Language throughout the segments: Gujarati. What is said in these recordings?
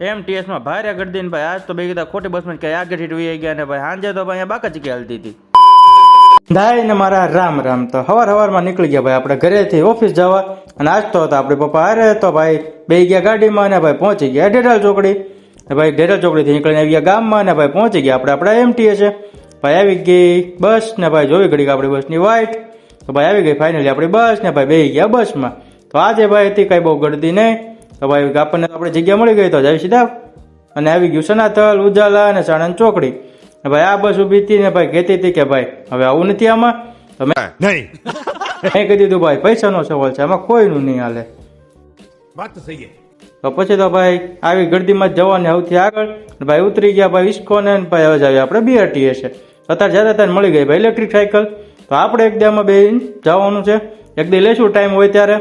MTS માં ભારે ગરદી ને ભાઈ આજ તો બે કીધા ખોટી બસમાં કઈ આગળ હીટ વી ગયા ને ભાઈ સાંજે તો ભાઈ બાકા ચીકી હાલતી હતી દાય ને મારા રામ રામ તો હવારમાં નીકળી ગયા ભાઈ આપણે ઘરેથી ઓફિસ જવા અને આજ તો હતા આપણે પપ્પા હારે તો ભાઈ બે ગયા ગાડીમાં ને ભાઈ પહોંચી ગયા ઢેઢાલ ચોકડી ભાઈ ઢેઢાલ ચોકડીથી નીકળીને આવી ગયા ગામમાં ને ભાઈ પહોંચી ગયા આપણા MTS છે ભાઈ આવી ગઈ બસ ને ભાઈ જોવી ઘડીક આપણી બસની વાઇટ તો ભાઈ આવી ગઈ ફાઇનલી આપણી બસ ને ભાઈ બેસી ગયા બસમાં તો આજે ભાઈ હતી કઈ બહુ ગળદી નહીં તો ભાઈ આપણને આપણી જગ્યા મળી ગઈ તો જાય સીધા અને આવી ગયું સનાતલ ઉજાલા અને સાણંદ ચોકડી ભાઈ આ બસ ઉભી હતી ને ભાઈ કહેતી હતી કે ભાઈ હવે આવું નથી આમાં તો મેં કહી દીધું ભાઈ પૈસાનો સવાલ છે આમાં કોઈનું નહીં હાલે વાત તો સહી તો પછી તો ભાઈ આવી ગરદીમાં જવાને સૌથી આગળ ભાઈ ઉતરી ગયા ભાઈ ઇસ્કોન ને ભાઈ હવે જાવી આપણે BRTS છે અત્યારે જતા ત્યારે મળી ગઈ ભાઈ ઇલેક્ટ્રિક સાયકલ તો આપણે એક દામાં બે જવાનું છે એક દી લેશું ટાઈમ હોય ત્યારે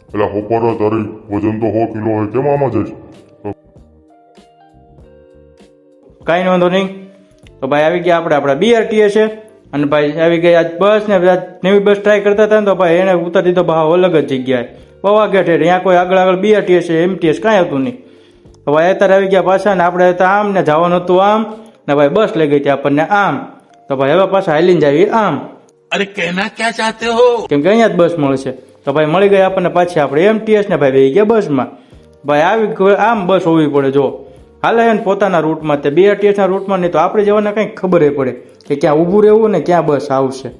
એટલે હોપારો તારી વજન તો 100 કિલો હોય કેમ આમાં જઈશ કાંઈ વાંધો નહીં તો ભાઈ આવી ગયા આપણા BRTS છે અને ભાઈ આવી ગઈ આજ બસ ને નવી બસ ટ્રાય કરતા હતા ને તો ભાઈ એને ઉતારી દીધો ભાવ અલગ જ જગ્યાએ પવા ગેઠે અહીંયા કોઈ આગળ BRTS છે MTS કાંઈ હતું નહીં તો ભાઈ અત્યારે આવી ગયા પાછા ને આપણે હતા આમ ને જવાનું હતું આમ ને ભાઈ બસ લઈ ગઈ હતી આપણને આમ તો ભાઈ હવે પાછા હાલીને જાવી આમ અરે કહેના ક્યાં ચાહતે હો કેમ કે અહીંયા જ બસ મળશે તો ભાઈ મળી ગઈ આપણને પાછી આપણે MTS ને ભાઈ બેસી ગયા બસમાં ભાઈ આવી આમ બસ હોવી પડે જો હાલે એને પોતાના રૂટમાં તે BRTS ના રૂટમાં નહીં તો આપણે જવાને કંઈક ખબર પડે કે ક્યાં ઊભું રહેવું ને ક્યાં બસ આવશે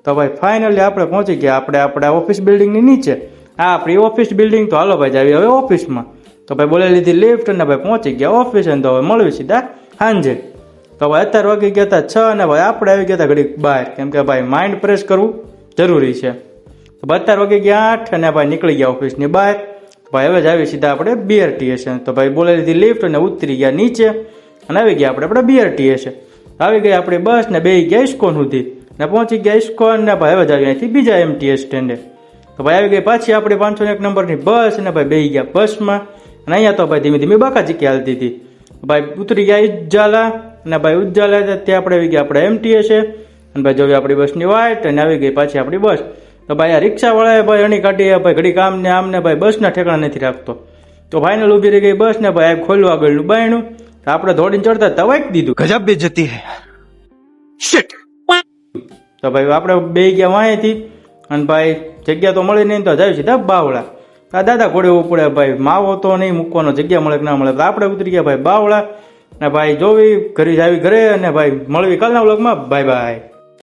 તો ભાઈ ફાઇનલી આપણે પહોંચી ગયા આપણા ઓફિસ બિલ્ડિંગની નીચે આ આપણી ઓફિસ બિલ્ડિંગ તો હાલો ભાઈ જાવી હવે ઓફિસમાં તો ભાઈ બોલે લીધી લિફ્ટ ને ભાઈ પહોંચી ગયા ઓફિસ તો હવે મળવી સીધા સાંજે તો ભાઈ અત્યારે વાગી ગયા હતા 6 ને ભાઈ આપણે આવી ગયા હતા ઘડીક બહાર કેમ કે ભાઈ માઇન્ડ ફ્રેશ કરવું જરૂરી છે તો અત્યારે વાગી ગયા 8 અને ભાઈ નીકળી ગયા ઓફિસની બહાર ભાઈ હવે જ આવી સીધા આપણે BRTS તો ભાઈ બોલે લીધી લિફ્ટ અને ઉતરી ગયા નીચે અને આવી ગયા આપણે BRTS આવી ગઈ આપણી બસ ને બેસી ગયા ઇસ્કોન સુધી ને પહોંચી ગયા ઇસ્કોન ને ભાઈ હવે જ આવી અહીંથી બીજા MTS સ્ટેન્ડે તો ભાઈ આવી ગઈ પાછી આપણી 501 નંબરની બસ ને ભાઈ બેસી ગયા બસમાં અને અહીંયા તો ભાઈ ધીમે ધીમે બાકા ચીકી હાલતી હતી ભાઈ ઉતરી ગયા ઉજાલા અને ભાઈ ઉજાલા ત્યાં આપણે આવી ગયા આપણે MTS અને ભાઈ જોવી આપણી બસની વાઇટ અને આવી ગઈ પાછી આપણી બસ તો ભાઈ આ રિક્ષાવાળાએ ભાઈ અણી કાઢી ભાઈ ઘડીક આમ ને ભાઈ બસના ઠેકાણા નથી રાખતો તો ફાઇનલ ઊભી રહી ગઈ બસ ને ભાઈ ખોલ્યું આગળનું બાયણું તો આપણે દોડીને ચડતા તવાઈ દીધું ગજબ બેઇજ્જતી હે શિટ તો ભાઈ આપણે બે ગયા વાંયથી અને ભાઈ જગ્યા તો મળી નહીં તો જાય સીધા બાવળા આ દાદા ઘોડે ઉપડે ભાઈ માવો તો નહીં મૂકવાનો જગ્યા મળે કે ના મળે તો આપણે ઉતરી ગયા ભાઈ બાવળા ને ભાઈ જોવી ઘરે જાવી ઘરે અને ભાઈ મળવી કાલના વ્લોગમાં બાય બાય.